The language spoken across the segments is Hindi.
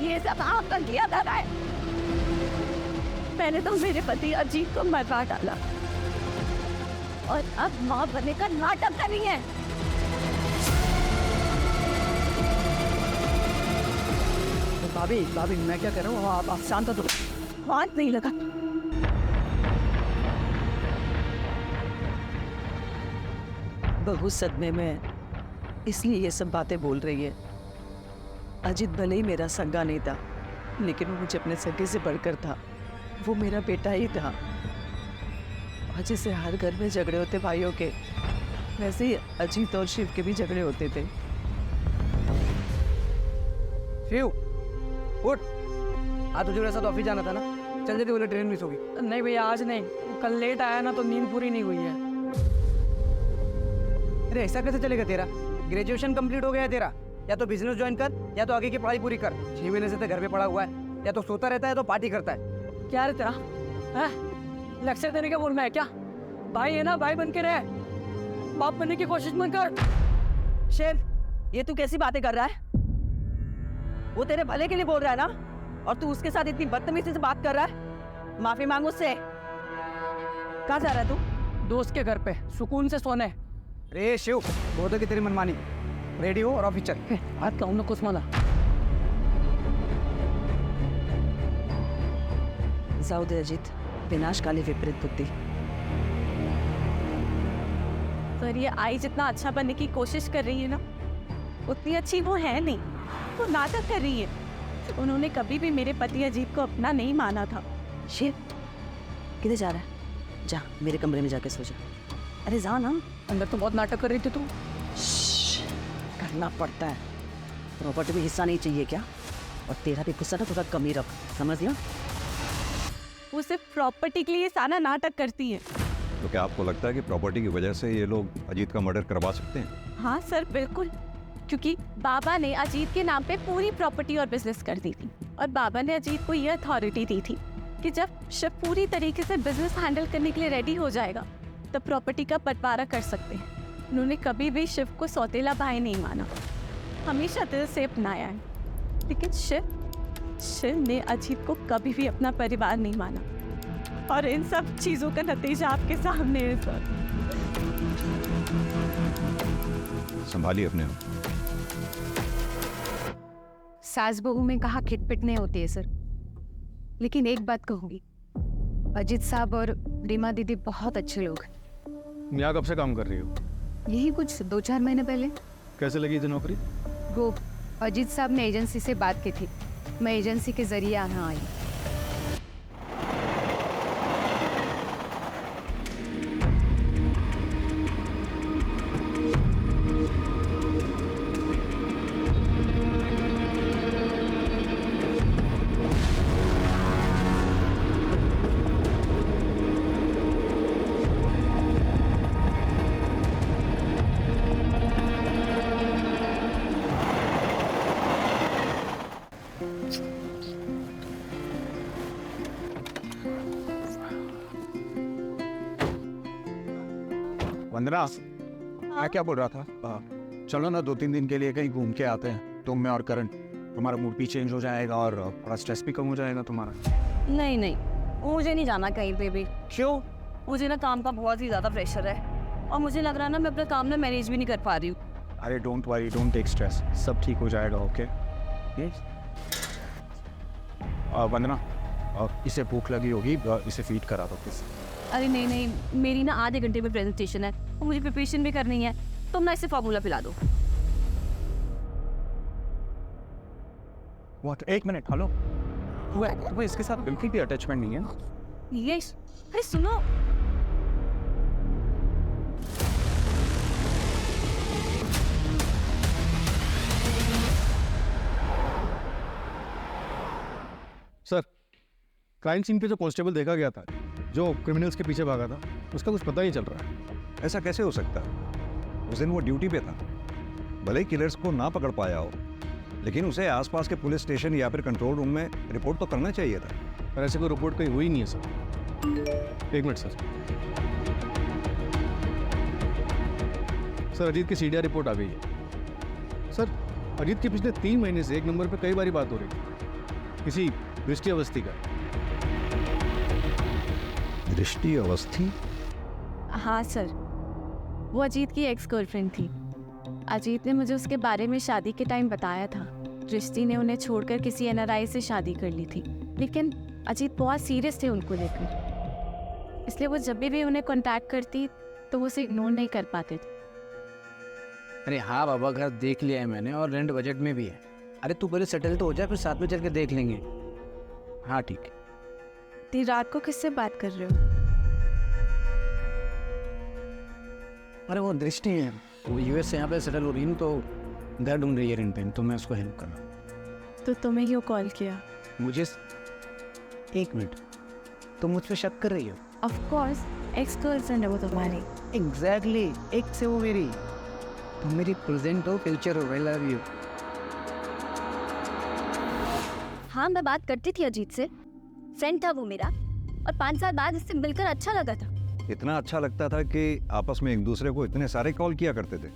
ये सब आपका किया जा रहा है। मैंने तो मेरे पति अजीत को मरवा डाला और अब माँ बनने का नाटक कर रही है। भाभी भाभी मैं क्या कह रहा हूँ, आप शांत हो। हाथ नहीं लगा। बहू सदमे में है, इसलिए ये सब बातें बोल रही है। अजित भले ही मेरा सगा नहीं था, लेकिन वो मुझे अपने सगे से बढ़कर था। वो मेरा बेटा ही था। और जैसे हर घर में झगड़े होते भाइयों के, वैसे ही अजीत और शिव के भी झगड़े होते थे। शिव उठ, आज तुझे मेरे साथ ऑफिस जाना था ना, चल जल्दी, बोले ट्रेन मिस होगी। नहीं भैया आज नहीं, कल लेट आया ना तो नींद पूरी नहीं हुई है। अरे ऐसा कैसे चलेगा तेरा? ग्रेजुएशन कंप्लीट हो गया है तेरा, या तो बिजनेस ज्वाइन कर या तो आगे की पढ़ाई पूरी कर। 6 महीने से तो घर पे पड़ा हुआ है, या तो सोता रहता है तो पार्टी करता है। क्या रे तेरा लेक्चर देने का बोलना है क्या? भाई है ना, भाई बन के रहे, बाप बनने की कोशिश मत कर। शिव, ये तू कैसी बातें कर रहा है? वो तेरे भले के लिए बोल रहा है ना, और तू उसके साथ इतनी बदतमीजी से बात कर रहा है। माफी मांग उससे। कहाँ जा रहा है तू? दोस्त के घर पे सुकून से सोने। रे शिव, बहुत है कि तेरी मनमानी। रेडी हो और ऑफिस चल। हाथ कहूँ ना कुछ माना। जाऊ दे अजीत, विनाशकाली विपरीत बुद्धि। पर ये आई जितना अच्छा बनने की कोशिश कर रही है ना, उतनी अच्छी वो है नहीं। वो नाटक कर रही है। उन्होंने कभी भी मेरे पति अजीत को अपना नहीं माना था। शिव, किधर जा रहा है? जा मेरे कमरे में जाके सो जा। अरे जा ना। अंदर तो बहुत नाटक कर रही थी तू। करना पड़ता है, प्रॉपर्टी में हिस्सा नहीं चाहिए क्या? और तेरा भी गुस्सा ना थोड़ा कम ही रख, समझ गया? वो सिर्फ प्रॉपर्टी के लिए सारा नाटक करती है। तो क्या आपको लगता है कि प्रॉपर्टी की वजह से ये लोग अजीत का मर्डर करवा सकते हैं? हाँ सर, बिल्कुल। क्योंकि बाबा ने अजीत के नाम पे पूरी प्रॉपर्टी और बिजनेस कर दी थी, और बाबा ने अजीत को ये अथॉरिटी दी थी कि जब शिव पूरी तरीके से बिजनेस हैंडल करने के लिए रेडी हो जाएगा तब प्रॉपर्टी का बंटवारा कर सकते हैं। उन्होंने कभी भी शिव को सौतेला भाई नहीं माना, हमेशा दिल से अपनाया है। लेकिन शिव ने अजीत को कभी भी अपना परिवार नहीं माना, और इन सब चीजों का नतीजा आपके सामने है सर। संभालिए अपने आप। सास बहू में कहा खिटपिट नहीं होती है सर, लेकिन एक बात कहूंगी, अजीत साहब और रीमा दीदी बहुत अच्छे लोग हैं। यहाँ कब से काम कर रही हो? यही कुछ 2-4 महीने पहले। कैसे लगी थी नौकरी? वो अजीत साहब ने एजेंसी से बात की थी, मैं एजेंसी के जरिए यहाँ आई। वंदना, मैं क्या बोल रहा था, चलो ना 2-3 दिन के लिए कहीं घूम के आते हैं, तुम मैं और करण। तुम्हारा मूड भी चेंज हो जाएगा और थोड़ा स्ट्रेस भी कम हो जाएगा तुम्हारा। नहीं नहीं, मुझे नहीं जाना कहीं पे भी। क्यों? मुझे ना काम का बहुत ही ज्यादा प्रेशर है, और मुझे लग रहा है ना मैं अपना काम ना मैनेज भी नहीं कर पा रही हूँ। अरे don't worry, don't take stress, सब ठीक हो जाएगा। ओके वंदना, इसे भूख लगी होगी, इसे फीड करा दो प्लीज। अरे नहीं नहीं, मेरी ना आधे घंटे में प्रेजेंटेशन है और मुझे प्रिपरेशन भी करनी है। तुम ना इसे फार्मूला पिला दो। व्हाट? 1 minute, hello. तुम्हें इसके साथ बिल्कुल भी अटैचमेंट नहीं है? यस। अरे सुनो, सर, क्राइम सीन पे जो कांस्टेबल देखा गया था, जो क्रिमिनल्स के पीछे भागा था, उसका कुछ पता नहीं चल रहा है। ऐसा कैसे हो सकता है? उस दिन वो ड्यूटी पे था, भले ही किलर्स को ना पकड़ पाया हो, लेकिन उसे आसपास के पुलिस स्टेशन या फिर कंट्रोल रूम में रिपोर्ट तो करना चाहिए था। पर ऐसे कोई रिपोर्ट कहीं हुई नहीं है sir. 1 minute sir. Sir, Ajit की CDR रिपोर्ट आ गई है। सर, अजीत के पिछले 3 महीने से एक नंबर पे कई बारी बात हो रही है। किसी दृष्टि अवस्थी का। दृष्टि अवस्थी? हाँ सर, वो अजीत की एक्स गर्लफ्रेंड थी। अजीत ने मुझे उसके बारे में शादी के टाइम बताया था। दृष्टि ने उन्हें छोड़कर किसी एनआरआई से शादी कर ली थी, लेकिन अजीत बहुत सीरियस थे उनको लेकर, इसलिए वो जब भी उन्हें कांटेक्ट करती तो वो उसे इग्नोर नहीं कर पाते थे। अरे हाँ बाबा, घर देख लिया है मैंने और रेंट बजट में भी है। अरे तू पहले सेटल तो हो जाए, फिर साथ में चल के देख लेंगे। हाँ ठीक है। इतनी रात को किससे बात कर रहे हो? अरे वो दृष्टि है, वो यूएस से यहाँ पे सेटल हो रही है, तो घर ढूंढ रही है रेंट पे, तो मैं उसको हेल्प कर रहा हूँ। तो तुम्हें क्यों कॉल किया? मुझे 1 मिनट, तुम मुझ पे शक कर रही हो? ऑफ कोर्स, एक्स गर्लफ्रेंड है वो तुम्हारी। एग्जैक्टली, एक से वो मेरी। तुम मेरी प्रेजेंट हो, फ्यूचर हो। I love you. हाँ, मैं बात करती थी अजीत से, फ्रेंड था वो मेरा, और 5 साल बाद इससे मिलकर अच्छा लगा था। इतना अच्छा लगता था कि आपस में एक दूसरे को इतने सारे कॉल किया करते थे।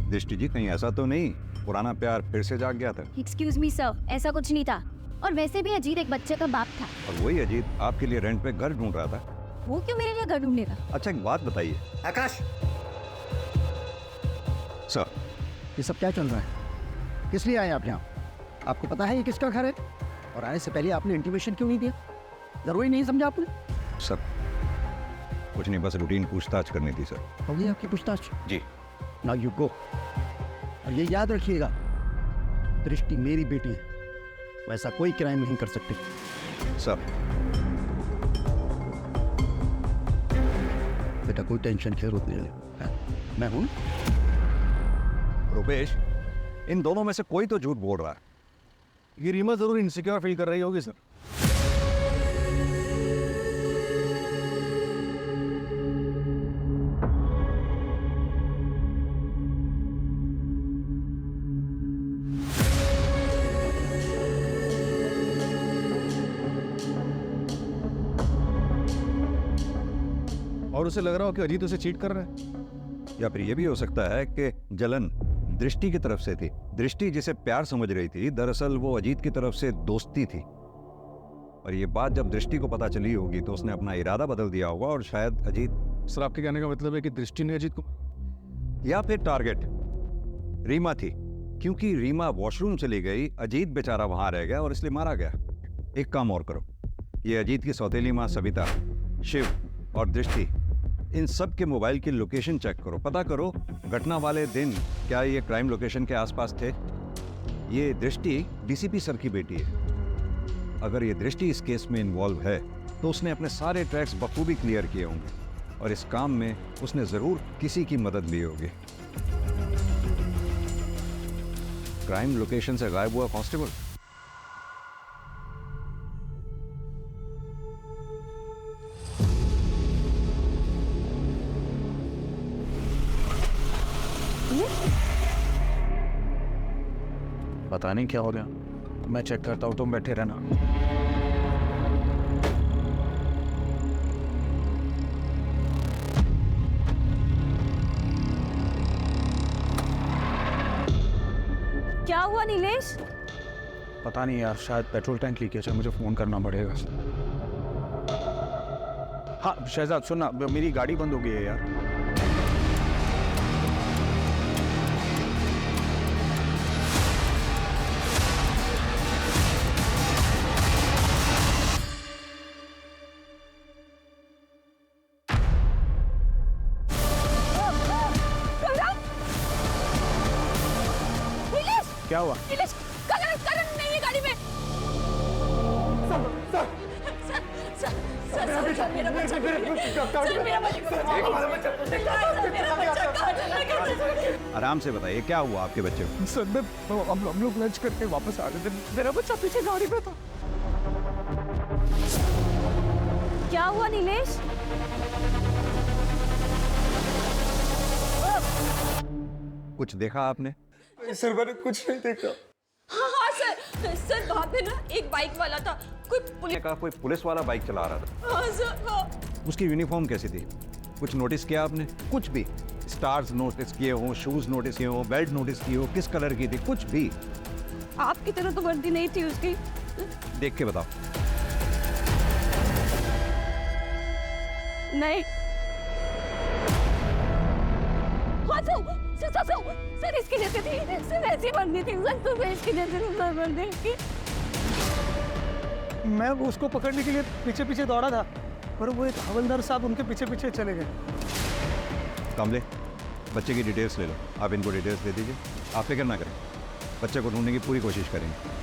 दृष्टि जी, कहीं ऐसा तो नहीं पुराना प्यार फिर से जाग गया था? एक्सक्यूज मी सर, ऐसा कुछ नहीं था। और वैसे भी अजीत एक बच्चे का बाप था। और वही अजीत आपके लिए रेंट पे घर ढूंढ रहा था। वो क्यों मेरे लिए घर ढूंढेगा? अच्छा, एक बात बताइए आकाश, सर। ये सब क्या चल रहा है? किस लिए आए आप यहाँ? आपको पता है ये किसका घर है? और आने से पहले आपने इंटीमेशन क्यों नहीं दिया? जरूरी नहीं समझा आपने? सर कुछ नहीं, बस रूटीन पूछताछ करनी थी सर। हो गई आपकी पूछताछ? जी। Now you go. और ये याद रखिएगा, दृष्टि मेरी बेटी है, वैसा कोई क्राइम नहीं कर सकती। सर। बेटा कोई टेंशन की जरूरत नहीं है, मैं हूं। रुपेश, इन दोनों में से कोई तो झूठ बोल रहा है। ये रीमा जरूर इनसिक्योर फील कर रही होगी सर। और उसे लग रहा हो कि अजीत उसे चीट कर रहा है। या फिर ये भी हो सकता है कि जलन दृष्टि की तरफ से थी। दृष्टि जिसे प्यार समझ रही थी, दरअसल वो अजीत की तरफ से दोस्ती थी। और ये बात जब दृष्टि को पता चली होगी तो उसने अपना इरादा बदल दिया होगा और शायद अजीत। सर आपके कहने का मतलब है कि दृष्टि ने अजीत को, या फिर टारगेट रीमा थी, क्योंकि रीमा वॉशरूम चली गई, अजीत बेचारा वहां रह गया और इसलिए मारा गया। एक काम और करो, ये अजीत की सौतेली माँ सविता, शिव और दृष्टि, इन सब के मोबाइल की लोकेशन चेक करो। पता करो घटना वाले दिन क्या ये क्राइम लोकेशन के आसपास थे। ये दृष्टि डीसीपी सर की बेटी है। अगर ये दृष्टि इस केस में इन्वॉल्व है तो उसने अपने सारे ट्रैक्स बखूबी क्लियर किए होंगे और इस काम में उसने जरूर किसी की मदद ली होगी। क्राइम लोकेशन से गायब हुआ कांस्टेबल। पता नहीं क्या हो गया। मैं चेक करता हूँ, तुम बैठे रहना। क्या हुआ नीलेश? पता नहीं यार, शायद पेट्रोल टैंक लीकेज है, मुझे फोन करना पड़ेगा। हाँ शहजाद सुनना, मेरी गाड़ी बंद हो गई है यार। क्या हुआ? नीलेश, करण नहीं है गाड़ी में। सर, मेरा बच्चा, आराम से बताइए क्या हुआ आपके बच्चे को? सर हम लोग लंच करके वापस आ रहे थे, मेरा बच्चा पीछे गाड़ी में था। क्या हुआ नीलेश? कुछ देखा आपने? सर मैंने कुछ नहीं देखा। हाँ सर वहाँ पे ना एक बाइक वाला था, कोई पुलिस वाला बाइक चला रहा था। हाँ सर। उसकी यूनिफॉर्म कैसी थी? कुछ नोटिस किया आपने? कुछ भी स्टार्स नोटिस किए हो, शूज नोटिस किए हो, बेल्ट नोटिस की हो, किस कलर की थी, कुछ भी? आपकी तरह तो वर्दी नहीं थी उसकी, देख के बताओ। नहीं। हाँ सर इसकी जैसे थी, सर ऐसी बननी थी, सर तो इसकी जैसे सर बनने की। मैं उसको पकड़ने के लिए पीछे पीछे दौड़ा था, पर वो एक हवलदार साहब उनके पीछे पीछे चले गए। कामले, बच्चे की डिटेल्स ले लो। आप इनको डिटेल्स दे दीजिए। आप फिक्र ना करें, बच्चे को ढूंढने की पूरी कोशिश करेंगे।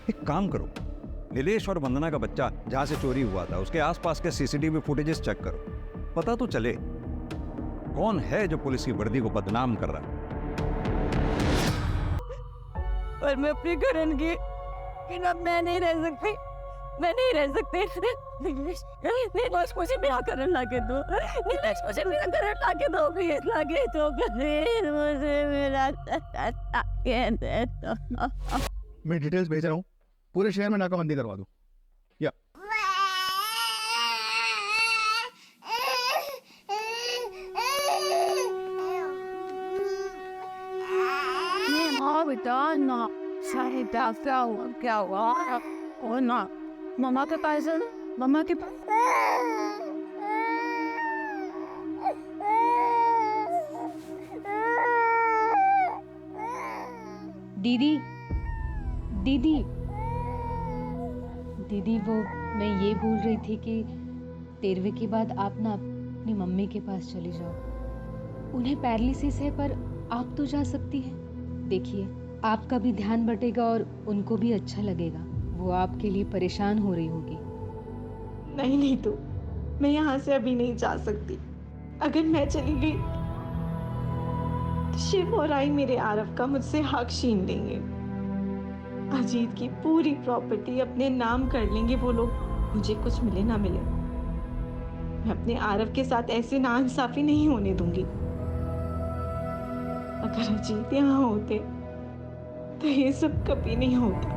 एक काम करो, नीलेश और वंदना का बच्चा जहां से चोरी हुआ था उसके आसपास के सीसीटीवी फुटेजेस चेक करो। पता तो चले कौन है जो पुलिस की वर्दी को बदनाम कर रहा है। पर मैं अपनी करण की बिना मैं नहीं रह सकती, मैं नहीं रह सकती। नीलेश मुझे ब्याह करने लाके दो, नीलेश मुझे मेरा करण लाके दो, प्लीज लाके दो, प्लीज मुझे मेरा लाके दे दो। मैं डिटेल्स भेज रहा हूँ, पूरे शहर में नाकाबंदी करवा दो। या हाँ बेटा ना, सारे क्या हुआ और ना मम्मा के पास है ना, मम्मा के पास। दीदी दीदी दीदी, वो मैं ये बोल रही थी कि 13वीं के बाद आप ना अपनी मम्मी के पास चली जाओ। उन्हें पैरालिसिस है पर आप तो जा सकती हैं। देखिए, आपका भी ध्यान बटेगा और उनको भी अच्छा लगेगा। वो आपके लिए परेशान हो रही होगी। नहीं तो मैं यहाँ से अभी नहीं जा सकती। अगर मैं चली गई तो शिव और आई मेरे आरव का मुझसे हक छीन लेंगे। अजीत की पूरी प्रॉपर्टी अपने नाम कर लेंगे वो लोग, मुझे कुछ मिले ना मिले। मैं अपने आरव के साथ ऐसी नाइंसाफी नहीं होने दूंगी। अगर अजीत यहाँ होते तो ये सब कभी नहीं होता।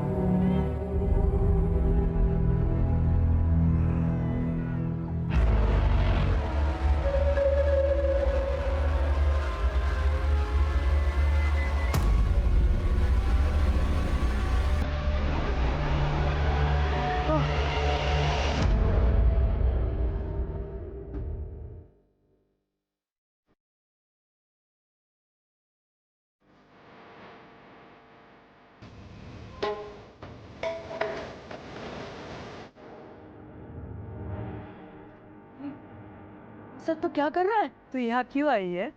सर तो क्या कर रहा है? तो यहाँ क्यों आई है?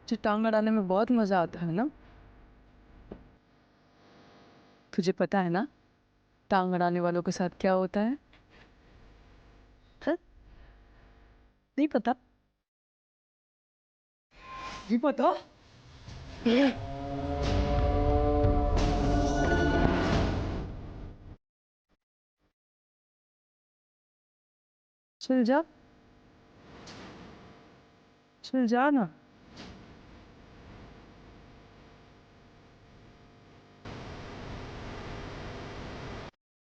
जो टांग अड़ाने में बहुत मजा आता है ना। तुझे पता है ना टांग अड़ाने वालों के साथ क्या होता है? नहीं पता? नहीं पता? चल जा, चल जा ना।